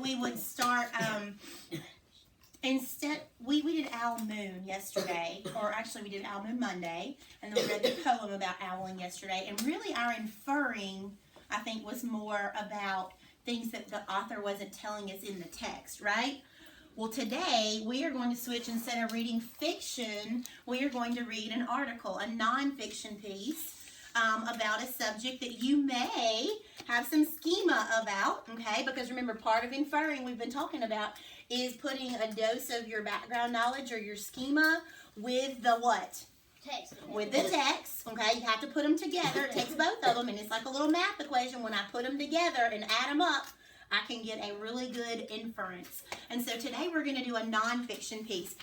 we would start, instead, we did Owl Moon yesterday, or actually we did Owl Moon Monday, and then we read the poem about owling yesterday, and really our inferring, I think, was more about things that the author wasn't telling us in the text, right? Well, today we are going to switch. Instead of reading fiction, we are going to read an article, a nonfiction piece about a subject that you may have some schema about, okay? Because remember, part of inferring we've been talking about is putting a dose of your background knowledge or your schema with the what? Text. With the text, okay? You have to put them together. It takes both of them, and it's like a little math equation. When I put them together and add them up, I can get a really good inference. And so today we're going to do a nonfiction piece.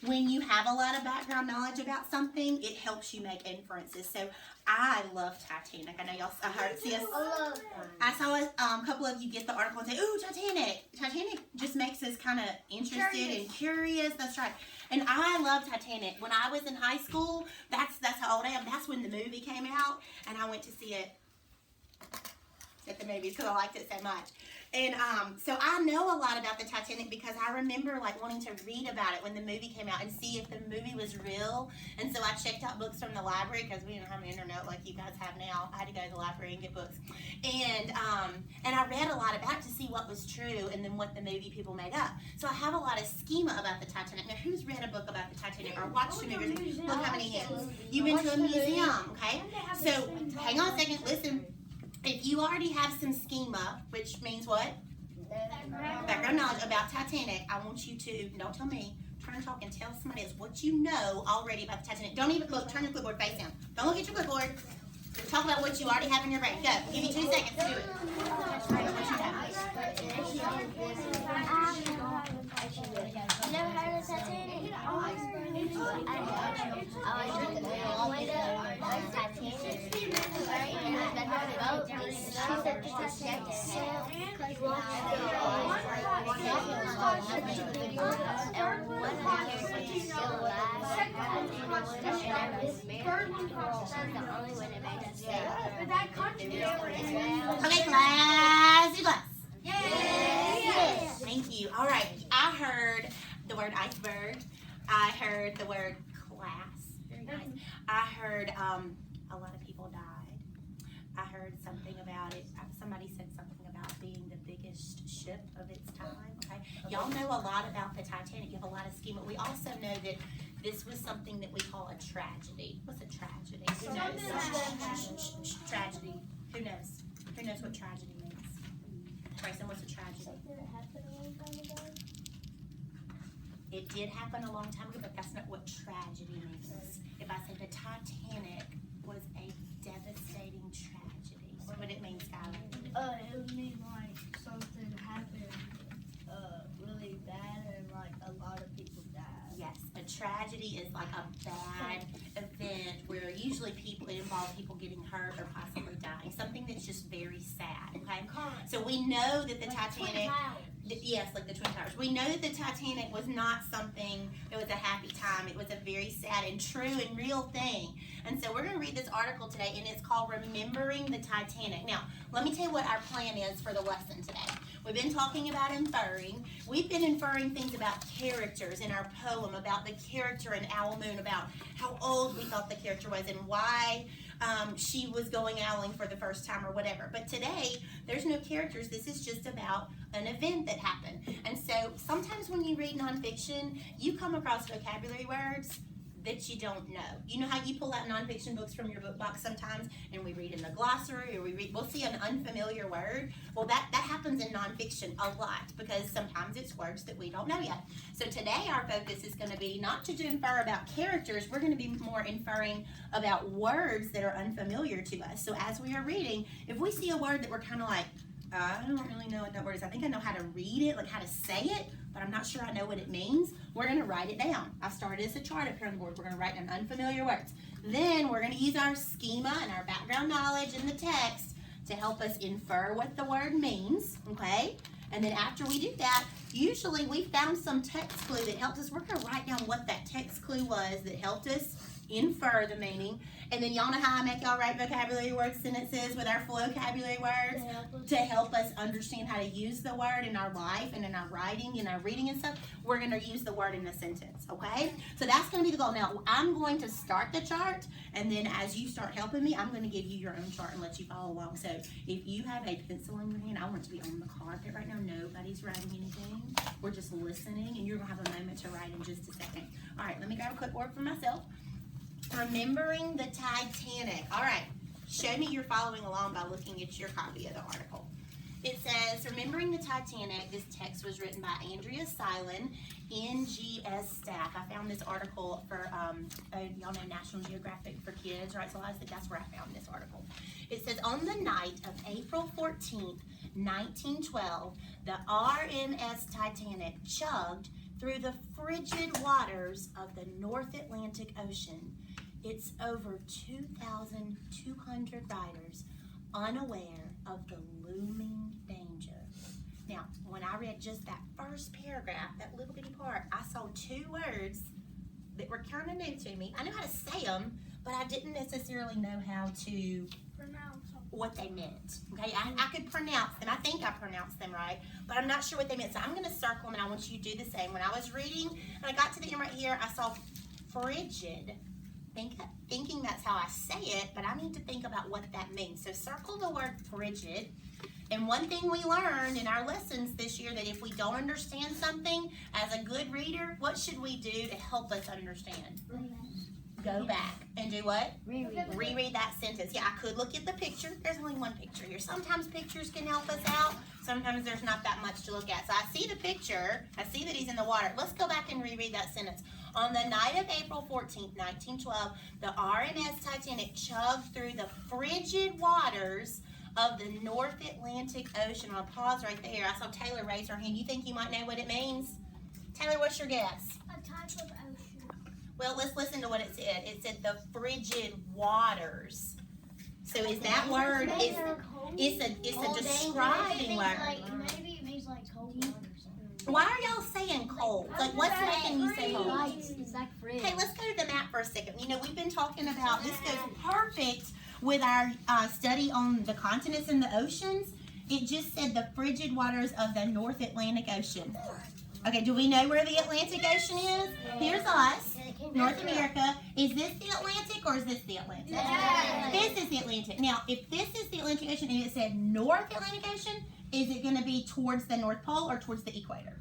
When you have a lot of background knowledge about something, it helps you make inferences. So I love Titanic. I know y'all I saw a couple of you get the article and say, ooh, Titanic. Titanic just makes us kind of interested and curious. That's right. And I love Titanic. When I was in high school, that's how old I am. That's when the movie came out, and I went to see it at the movies because I liked it so much. And so I know a lot about the Titanic because I remember like wanting to read about it when the movie came out and see if the movie was real. And so I checked out books from the library because we didn't have the internet like you guys have now. I had to go to the library and get books. And I read a lot about it to see what was true and then what the movie people made up. So I have a lot of schema about the Titanic. Now, who's read a book about the Titanic or watched the movie? Look how many hands. You've been to a museum, okay? So hang on a second. Listen. If you already have some schema, which means what? Background knowledge about Titanic, I want you to, don't tell me, turn and talk and tell somebody else what you know already about the Titanic. Don't even look, turn your clipboard face down. Don't look at your clipboard. Talk about what you already have in your brain. Go, I'll give you 2 seconds to do it. You never heard of Titanic? Okay, class, you class. Yes. Thank you. All right, I heard the word iceberg. I heard the word class. Very nice. I heard a lot of people died. I heard something about it. Somebody said something about being the biggest ship of its time. Okay, y'all know a lot about the Titanic. You have a lot of schema. We also know that this was something that we call a tragedy. What's a tragedy? Who knows? Tragedy. Who knows? Who knows what tragedy means? Grayson, what's a tragedy? It did happen a long time ago, but that's not what tragedy means. If I say the Titanic was a devastating tragedy, what would it mean, Skylar? It would mean like something happened really bad and like a lot of people died. Yes, a tragedy is like a bad event where usually it involves people getting hurt or possibly dying. Something that's just very sad, okay? So we know that the Titanic, yes, like the Twin Towers. We know that the Titanic was not something that was a happy time. It was a very sad and true and real thing. And so we're going to read this article today, and it's called Remembering the Titanic. Now, let me tell you what our plan is for the lesson today. We've been talking about inferring. We've been inferring things about characters in our poem, about the character in Owl Moon, about how old we thought the character was and why she was going owling for the first time or whatever. But today, there's no characters. This is just about an event that happened. And so sometimes when you read nonfiction, you come across vocabulary words that you don't know. You know how you pull out nonfiction books from your book box sometimes and we read in the glossary or we'll see an unfamiliar word. Well, that happens in nonfiction a lot because sometimes it's words that we don't know yet. So today our focus is going to be not to infer about characters, we're going to be more inferring about words that are unfamiliar to us. So as we are reading, if we see a word that we're kind of like, I don't really know what that word is. I think I know how to read it, like how to say it, but I'm not sure I know what it means. We're going to write it down. I've started as a chart up here on the board. We're going to write down unfamiliar words. Then we're going to use our schema and our background knowledge in the text to help us infer what the word means, okay? And then after we do that, usually we found some text clue that helped us. We're going to write down what that text clue was that helped us infer the meaning. And then y'all know how I make y'all write vocabulary word sentences with our vocabulary words to help us understand how to use the word in our life and in our writing and our reading and stuff. We're going to use the word in the sentence, okay? So that's going to be the goal. Now, I'm going to start the chart, and then as you start helping me, I'm going to give you your own chart and let you follow along. So if you have a pencil in your hand, I want it to be on the carpet right now. Nobody's writing anything. We're just listening, and you're going to have a moment to write in just a second. All right, let me grab a quick word for myself. Remembering the Titanic. All right, show me you're following along by looking at your copy of the article. It says, Remembering the Titanic. This text was written by Andrea Silin, NGS staff. I found this article for, y'all know National Geographic for kids, right? So I think that's where I found this article. It says, on the night of April 14th, 1912, the RMS Titanic chugged through the frigid waters of the North Atlantic Ocean. Its over 2,200 riders unaware of the looming danger. Now, when I read just that first paragraph, that little bitty part, I saw two words that were kind of new to me. I knew how to say them, but I didn't necessarily know how to Pronounce them. what they meant. Okay, I could pronounce them. I think I pronounced them right, but I'm not sure what they meant. So I'm going to circle them, and I want you to do the same. When I was reading, and I got to the end right here, I saw frigid. Thinking that's how I say it, but I need to think about what that means. So circle the word frigid. And one thing we learned in our lessons this year, that if we don't understand something, as a good reader, what should we do to help us understand? Go back and do what? Reread that sentence. Yeah, I could look at the picture. There's only one picture here. Sometimes pictures can help us out. Sometimes there's not that much to look at. So I see the picture. I see that he's in the water. Let's go back and reread that sentence. On the night of April 14th, 1912, the RMS Titanic chugged through the frigid waters of the North Atlantic Ocean. I'll pause right there. I saw Taylor raise her hand. You think you might know what it means? Taylor, what's your guess? A type of ocean. Well, let's listen to what it said. It said the frigid waters. So is that word, it's a describing word. Maybe it means like cold water or something. Why are y'all saying cold? Like, what's making you say cold? It's like fridge. Hey, let's go to the map for a second. You know, we've been talking about, this goes perfect with our study on the continents and the oceans. It just said the frigid waters of the North Atlantic Ocean. Okay, do we know where the Atlantic Ocean is? Here's us, North America. Is this the Atlantic or is this the Atlantic? This is the Atlantic. Now, if this is the Atlantic Ocean and it said North Atlantic Ocean, is it going to be towards the North Pole or towards the equator?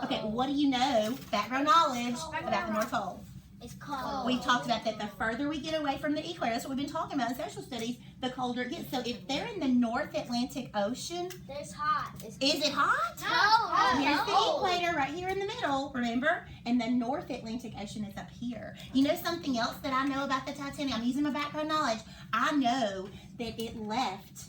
Okay, what do you know, background knowledge, about the North Pole? It's cold. We've talked about that the further we get away from the equator, that's what we've been talking about in social studies, the colder it gets. So if they're in the North Atlantic Ocean, It's hot. is it hot? No. Here's the equator right here in the middle, remember? And the North Atlantic Ocean is up here. You know something else that I know about the Titanic? I'm using my background knowledge. I know that it left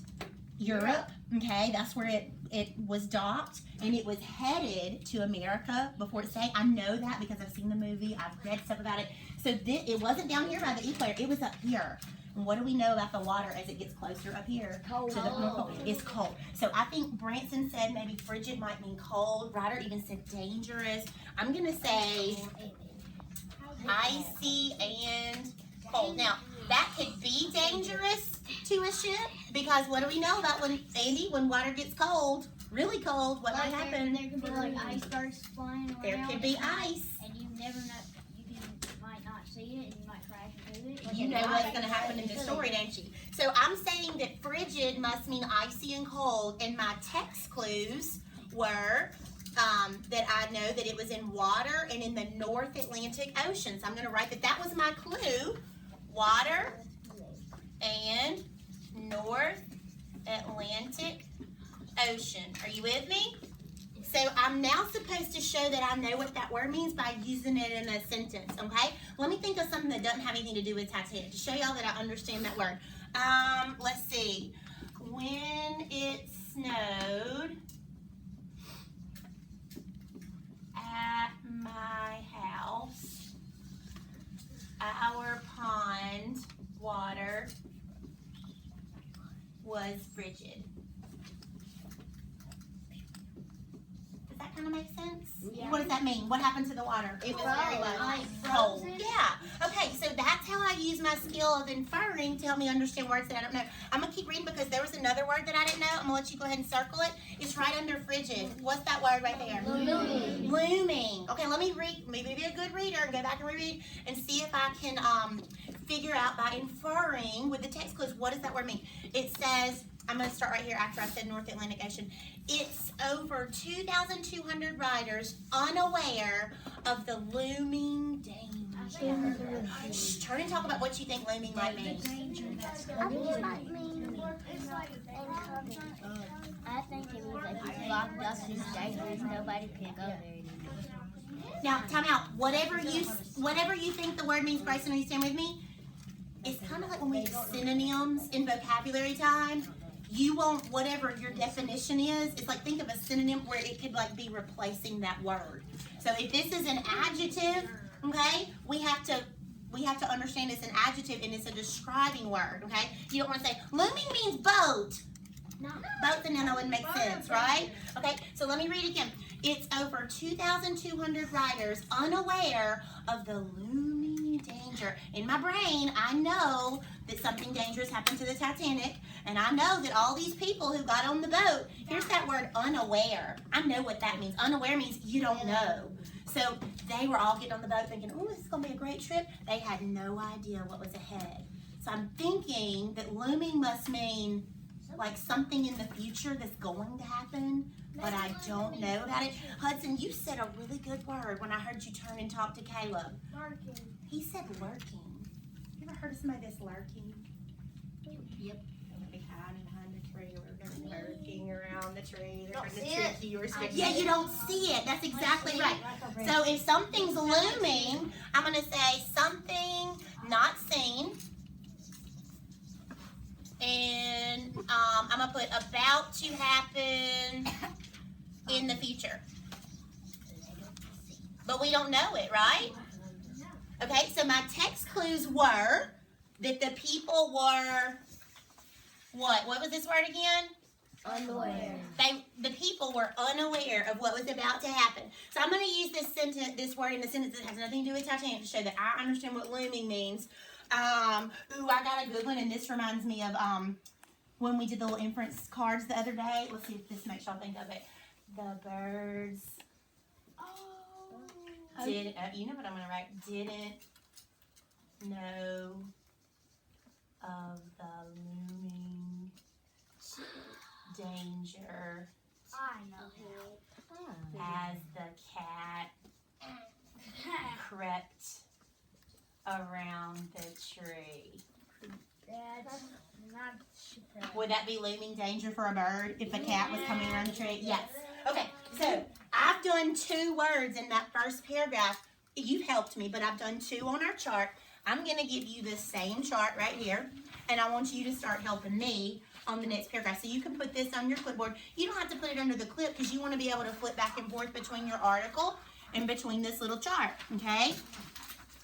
Europe, okay? That's where it was docked, and it was headed to America before it sank. I know that because I've seen the movie. I've read stuff about it. So it wasn't down here by the equator. It was up here. And what do we know about the water as it gets closer up here Cold. to the North Pole? It's cold. So I think Branson said maybe frigid might mean cold. Ryder even said dangerous. I'm going to say icy and cold. Now, that could be dangerous to a ship because what do we know about when water gets cold, really cold, what might happen? There could be like icebergs flying around. There could be ice. And you never know. You might not see it, and you might crash into it. You know what's going to happen in this story, don't you? So I'm saying that frigid must mean icy and cold, and my text clues were that I know that it was in water and in the North Atlantic Ocean. So I'm going to write that was my clue. Water and North Atlantic Ocean. Are you with me? So I'm now supposed to show that I know what that word means by using it in a sentence, okay? Let me think of something that doesn't have anything to do with Titanic to show y'all that I understand that word. Let's see. When it snowed at my house, our pond water was frigid. Does that kind of make sense? Yeah. What does that mean? What happened to the water? It was very low. Like Cold. frozen? Yeah. Okay, so that's how I use my skill of inferring to help me understand words that I don't know. I'm going to keep reading because there was another word that I didn't know. I'm going to let you go ahead and circle it. It's right under frigid. What's that word right there? Looming. Looming. Okay, let me read. Maybe be a good reader and go back and reread and see if I can figure out by inferring with the text clues, what does that word mean? It says, I'm going to start right here after I said North Atlantic Ocean. It's over 2,200 riders unaware of the looming danger. Shh, turn and talk about what you think looming might mean. I think it means like it's locked up and it's dangerous. Nobody can go there anymore. Now, time out. Whatever you think the word means, Bryson, will you stand with me? It's kind of like when we do synonyms in vocabulary time. You want whatever your definition is. It's like, think of a synonym where it could like be replacing that word. So if this is an adjective, okay, we have to understand it's an adjective and it's a describing word, okay? You don't want to say looming means boat. No. Boat, then that wouldn't make sense, right? Okay, so let me read it again. It's over 2,200 riders unaware of the looming danger. In my brain, I know that something dangerous happened to the Titanic, and I know that all these people who got on the boat, here's that word unaware. I know what that means. Unaware means you don't know. So they were all getting on the boat thinking, oh, this is going to be a great trip. They had no idea what was ahead. So I'm thinking that looming must mean like something in the future that's going to happen, but I don't know about it. Hudson, you said a really good word when I heard you turn and talk to Caleb. Lurking. He said lurking. You ever heard of somebody that's lurking? Yep. They're gonna be hiding behind the tree, or they're gonna be lurking around the tree. They're Don't trying to see trick it. you or something. Yeah, you don't see it. That's exactly right. So if something's looming, I'm gonna say something not seen. And I'm gonna put about to happen in the future. But we don't know it, right? Okay, so my text clues were that the people were what? What was this word again? Unaware. The people were unaware of what was about to happen. So I'm going to use this word in the sentence that has nothing to do with Titanic to show that I understand what looming means. Ooh, I got a good one, and this reminds me of when we did the little inference cards the other day. Let's see if this makes y'all think of it. The birds did, you know what I'm going to write, didn't know of the looming danger I know. as the cat crept around the tree. That's not surprising. Would that be looming danger for a bird if a cat was coming around the tree? Yes. Okay, so I've done 2 words in that first paragraph. You've helped me, but I've done 2 on our chart. I'm going to give you the same chart right here, and I want you to start helping me on the next paragraph. So you can put this on your clipboard. You don't have to put it under the clip because you want to be able to flip back and forth between your article and between this little chart, okay?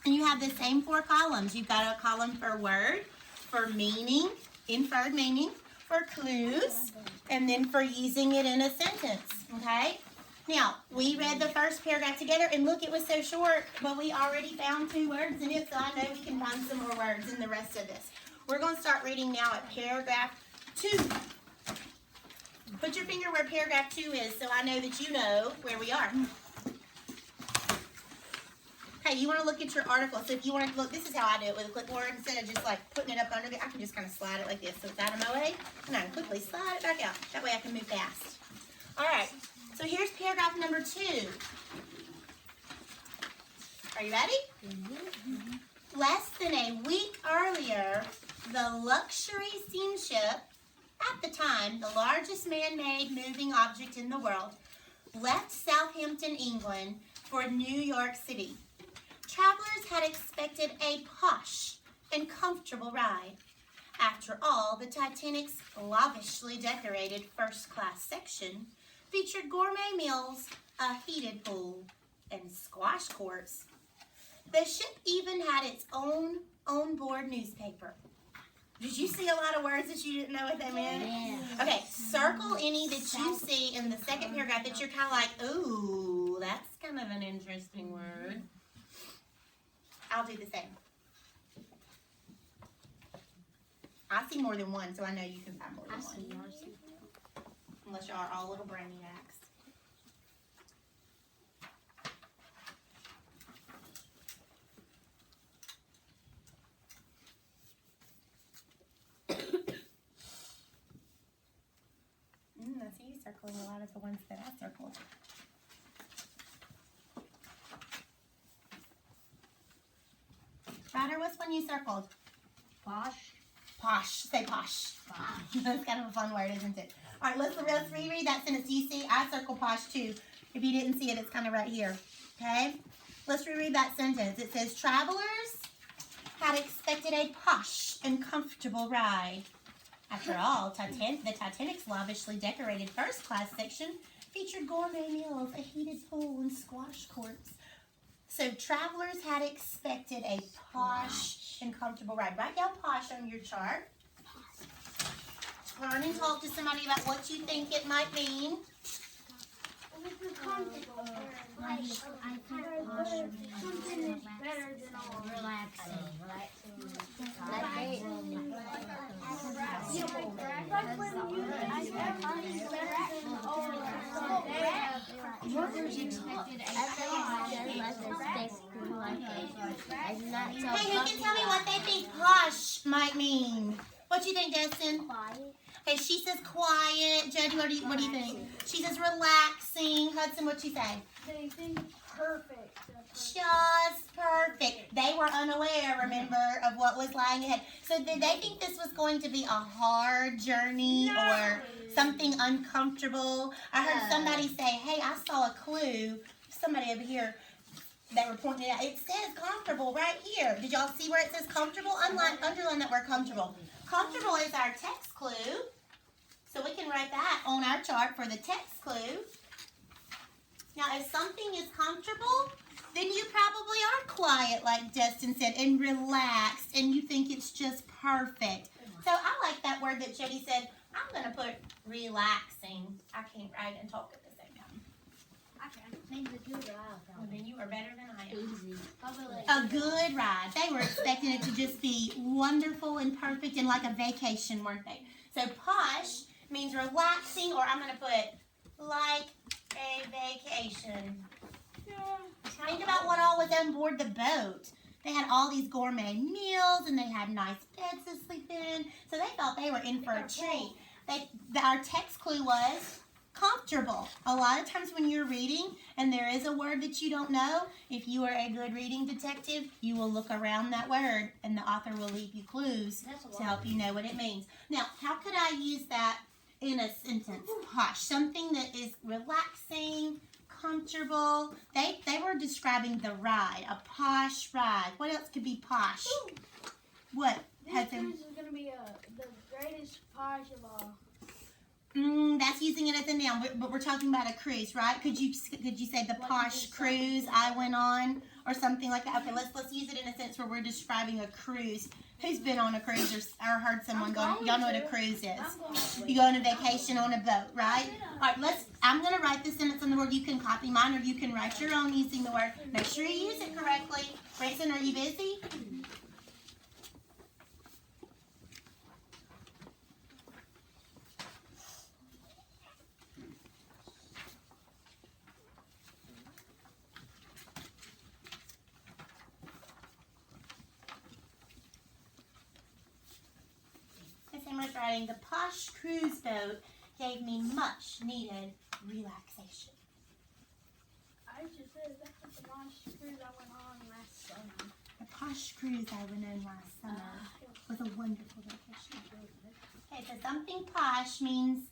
And you have the same 4 columns. You've got a column for word, for meaning, inferred meaning, for clues, and then for using it in a sentence, okay? Now, we read the first paragraph together, and look, it was so short, but we already found 2 words in it, so I know we can find some more words in the rest of this. We're going to start reading now at paragraph 2. Put your finger where paragraph 2 is so I know that you know where we are. Okay, you want to look at your article. So if you want to look, this is how I do it with a clipboard. Instead of just like putting it up under there, I can just kind of slide it like this so it's out of my way. And I can quickly slide it back out. That way I can move fast. All right, so here's paragraph number 2. Are you ready? Mm-hmm. Less than a week earlier, the luxury steamship, at the time the largest man-made moving object in the world, left Southampton, England for New York City. Travelers had expected a posh and comfortable ride. After all, the Titanic's lavishly decorated first-class section featured gourmet meals, a heated pool, and squash courts. The ship even had its own on-board newspaper. Did you see a lot of words that you didn't know what they meant? Yeah. Okay, circle any that you see in the second paragraph that you're kind of like, ooh, that's kind of an interesting word. I'll do the same. I see more than one, so I know you can find more than I one. see yours. Unless y'all are all little brainiacs. I see you circling a lot of the ones that I circled. Ryder, what's one you circled? Posh. Posh. Say posh. Posh. That's kind of a fun word, isn't it? All right, let's reread that sentence. You see, I circle posh too. If you didn't see it, it's kind of right here. Okay? Let's reread that sentence. It says, travelers had expected a posh and comfortable ride. After all, the Titanic's lavishly decorated first-class section featured gourmet meals, a heated pool, and squash courts. So travelers had expected a posh and comfortable ride. Write down posh on your chart. Turn and talk to somebody about what you think it might mean. I think posh means relaxing. Hey, who can tell me what they think posh might mean? What do you think, Destin? Okay, she says quiet. Jody, what do you think? She says relaxing. Hudson, what'd she say? They think it's perfect. Just perfect. They were unaware, remember, of what was lying ahead. So did they think this was going to be a hard journey or something uncomfortable? I heard somebody say, hey, I saw a clue. Somebody over here, they were pointing it out. It says comfortable right here. Did y'all see where it says comfortable? Underline that word comfortable. Comfortable is our text clue. So we can write that on our chart for the text clue. Now, if something is comfortable, then you probably are quiet, like Destin said, and relaxed, and you think it's just perfect. So I like that word that Jody said. I'm going to put relaxing. I can't write and talk at the same time. Well, then you are better than I am. A good ride. They were expecting it to just be wonderful and perfect and like a vacation, weren't they? So posh means relaxing, or I'm going to put like a vacation. Think about what all was on board the boat. They had all these gourmet meals, and they had nice beds to sleep in. So they thought they were in for a treat. Our text clue was comfortable. A lot of times when you're reading and there is a word that you don't know, if you are a good reading detective, you will look around that word, and the author will leave you clues to help you know what it means. Now, how could I use that in a sentence? Posh. Something that is relaxing, comfortable. They were describing the ride, a posh ride. What else could be posh? What? This cruise is going to be the greatest posh of all. That's using it as a noun, but we're talking about a cruise, right? Could you say the posh cruise I went on, or something like that? Okay, let's use it in a sense where we're describing a cruise. Who's been on a cruise or heard someone go? Y'all know what a cruise is. You go on a vacation on a boat, right? All right, I'm going to write this sentence on the word. You can copy mine, or you can write your own using the word. Make sure you use it correctly. Branson, are you busy? Writing, the posh cruise boat gave me much needed relaxation. I just said that's the posh cruise I went on last summer. The posh cruise I went on last summer was a wonderful vacation. Okay, so something posh means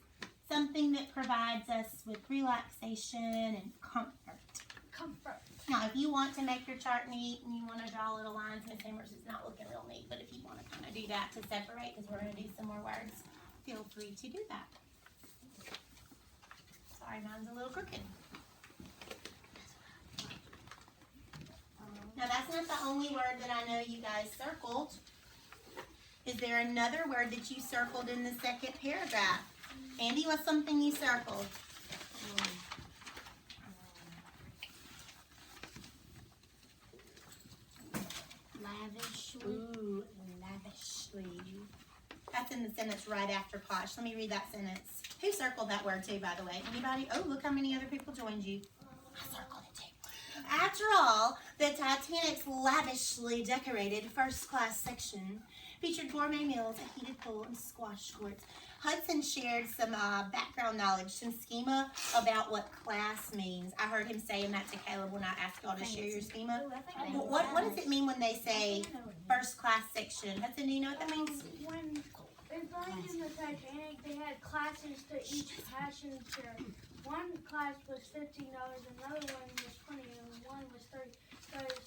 something that provides us with relaxation and comfort. Comfort. Now, if you want to make your chart neat and you want to draw little lines, Miss Hammer's is not looking real neat, but if you want to kind of do that to separate, because we're going to do some more words, feel free to do that. Sorry, mine's a little crooked. Now, that's not the only word that I know you guys circled. Is there another word that you circled in the second paragraph? Andy, what's something you circled? Lavishly. Ooh, lavishly. That's in the sentence right after posh. Let me read that sentence. Who circled that word too, by the way? Anybody? Oh, look how many other people joined you. I circled it too. After all, the Titanic's lavishly decorated first-class section featured gourmet meals, a heated pool, and squash courts. Hudson shared some background knowledge, some schema about what class means. I heard him saying that to Caleb when I asked y'all to share your schema. What does it mean when they say first-class section? Hudson, do you know what that means? When it's like in the Titanic, they had classes to each passenger. One class was $15, another one was $20, and one was $30.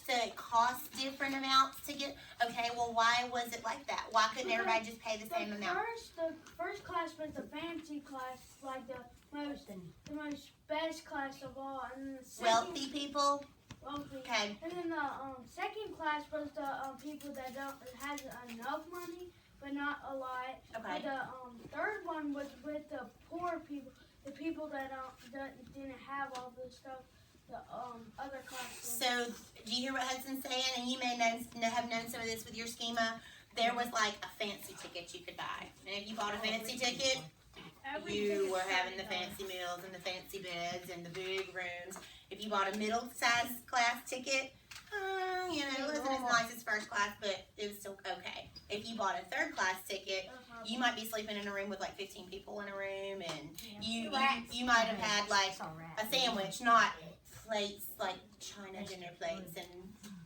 So it costs different amounts to get. Okay, well, why was it like that? Why couldn't everybody just pay the same amount? The first class was the fancy class, like the most best class of all, and then the second, Wealthy people. wealthy. Okay. And then the second class was the people that has enough money, but not a lot. Okay. The third one was with the poor people, the people that didn't have all the stuff. The other classes. So, do you hear what Hudson's saying? And you may have known some of this with your schema. There was like a fancy ticket you could buy. And if you bought a fancy ticket, you were having the fancy meals and the fancy beds and the big rooms. If you bought a middle-sized class ticket, it wasn't as nice as first class, but it was still okay. If you bought a third-class ticket, you might be sleeping in a room with like 15 people in a room, and you might have had like a sandwich, not plates like China dinner plates and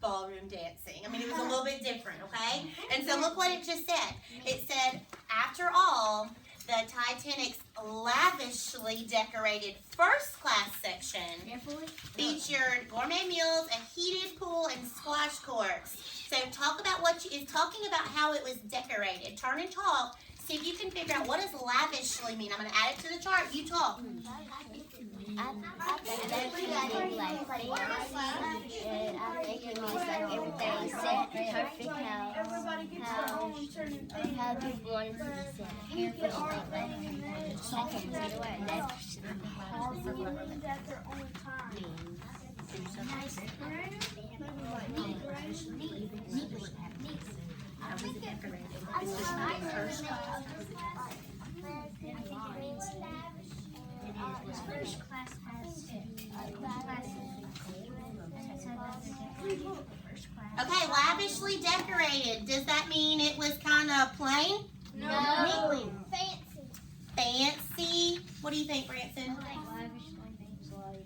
ballroom dancing. I mean, it was a little bit different, okay? And so look what it just said. It said, after all, the Titanic's lavishly decorated first-class section featured gourmet meals, a heated pool, and squash courts. So talk about it's talking about how it was decorated. Turn and talk. See if you can figure out, what does lavishly mean? I'm going to add it to the chart. You talk. I think that can mean like fancy, and I think it means like everything's set perfect, how people want it to be set. Haircut like that. And that's at their own time. First class has to be Okay, lavishly decorated. Does that mean it was kind of plain? No. Fancy? What do you think, Branson? lavishly means like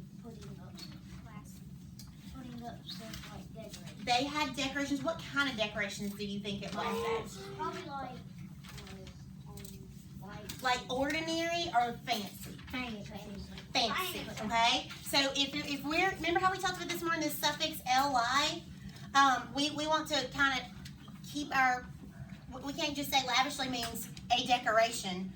putting up stuff like decorating. They had decorations. What kind of decorations do you think it was? Probably Like ordinary or fancy? Fancy, okay? So if we're, remember how we talked about this morning, the suffix li? We want to kind of keep we can't just say lavishly means a decoration.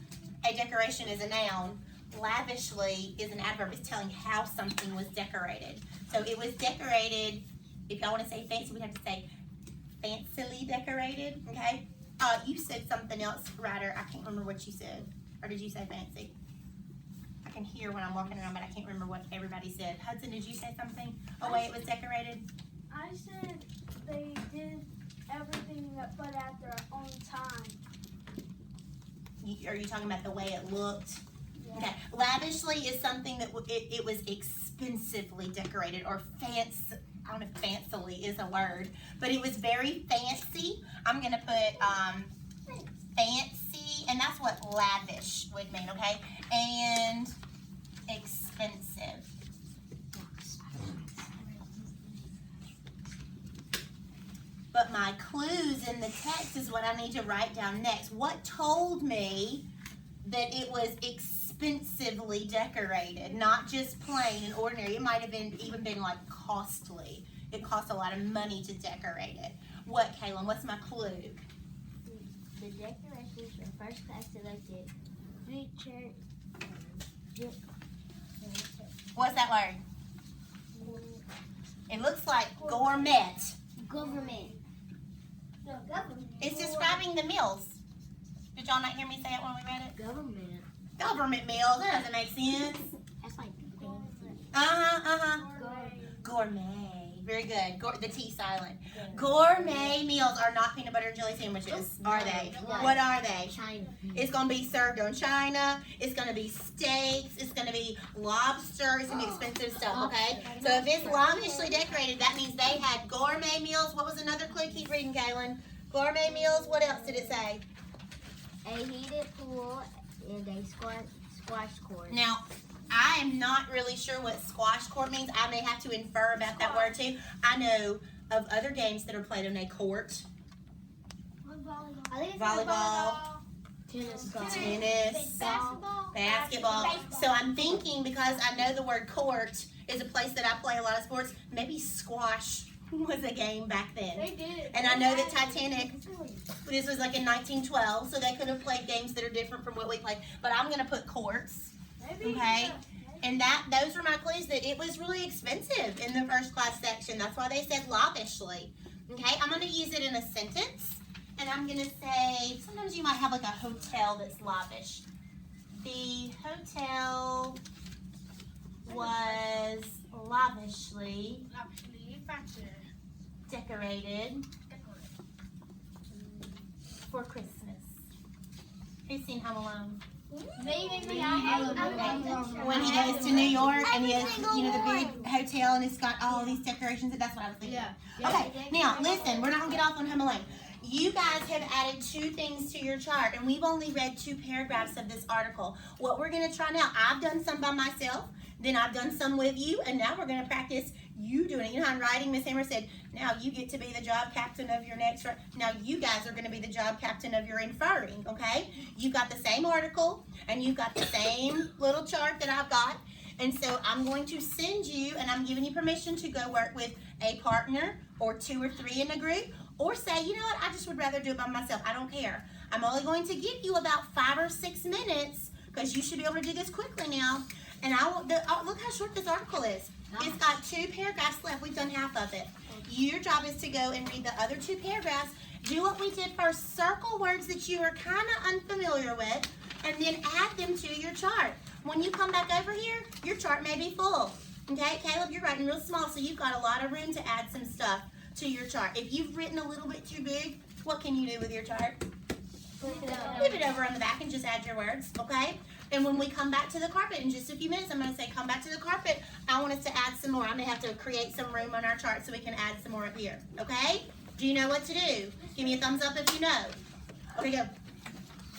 A decoration is a noun. Lavishly is an adverb. It's telling how something was decorated. So it was decorated, if y'all want to say fancy, we'd have to say fancily decorated, okay? You said something else, Ryder. I can't remember what you said. Or did you say fancy? I can hear when I'm walking around, but I can't remember what everybody said. Hudson, did you say something? A way it was decorated? I said they did everything but at their own time. Are you talking about the way it looked? Yeah. Okay. Lavishly is something that it was expensively decorated, or fancy. I don't know if fancily is a word, but it was very fancy. I'm going to put fancy, and that's what lavish would mean, okay? And expensive. But my clues in the text is what I need to write down next. What told me that it was expensively decorated, not just plain and ordinary? It might have even been like costly. It cost a lot of money to decorate it. What, Kaylin? What's my clue? The decorations were first class selected, featured. What's that word? It looks like gourmet. Government. The government. It's describing the meals. Did y'all not hear me say it when we read it? Government. Government meals. That doesn't make sense. That's like Gourmet. Very good. The T silent. Gourmet meals are not peanut butter and jelly sandwiches, are they? What are they? China. It's going to be served on china. It's going to be steaks. It's going to be lobster. It's going to be expensive stuff, okay? So if it's lavishly decorated, that means they had gourmet meals. What was another clue? Keep reading, Kaylin. Gourmet meals. What else did it say? A heated pool and a squash court. Now, I am not really sure what squash court means. I may have to infer about that word too. I know of other games that are played on a court. Volleyball. Tennis. Basketball. So I'm thinking, because I know the word court is a place that I play a lot of sports, maybe squash was a game back then. They did. And I know that Titanic, this was like in 1912, so they could have played games that are different from what we played. But I'm going to put courts. Okay, and those were my clues that it was really expensive in the first class section. That's why they said lavishly. Okay, I'm going to use it in a sentence, and I'm going to say, sometimes you might have like a hotel that's lavish. The hotel was lavishly decorated for Christmas. Who's seen Home Alone? When he goes to New York and he has, the big hotel and it's got all these decorations. That's what I was thinking. Okay, now listen, we're not gonna get off on Home Alone. You guys have added 2 things to your chart, and we've only read 2 paragraphs of this article. What we're gonna try now, I've done some by myself, then I've done some with you, and now we're gonna practice you doing it. You know how in writing, Miss Hammer said, now you get to be the job captain of your next, now you guys are gonna be the job captain of your inferring, okay? You've got the same article, and you've got the same little chart that I've got, and so I'm going to send you, and I'm giving you permission to go work with a partner, or 2 or 3 in a group, or say, you know what, I just would rather do it by myself. I don't care. I'm only going to give you about 5 or 6 minutes, because you should be able to do this quickly now. And look how short this article is. It's got 2 paragraphs left. We've done half of it. Your job is to go and read the other 2 paragraphs. Do what we did first. Circle words that you are kind of unfamiliar with, and then add them to your chart. When you come back over here, your chart may be full. Okay, Caleb, you're writing real small, so you've got a lot of room to add some stuff to your chart. If you've written a little bit too big, what can you do with your chart? Move it over on the back and just add your words, okay? And when we come back to the carpet in just a few minutes, I'm going to say, come back to the carpet. I want us to add some more. I'm going to have to create some room on our chart so we can add some more up here, okay? Do you know what to do? Give me a thumbs up if you know. Okay, go.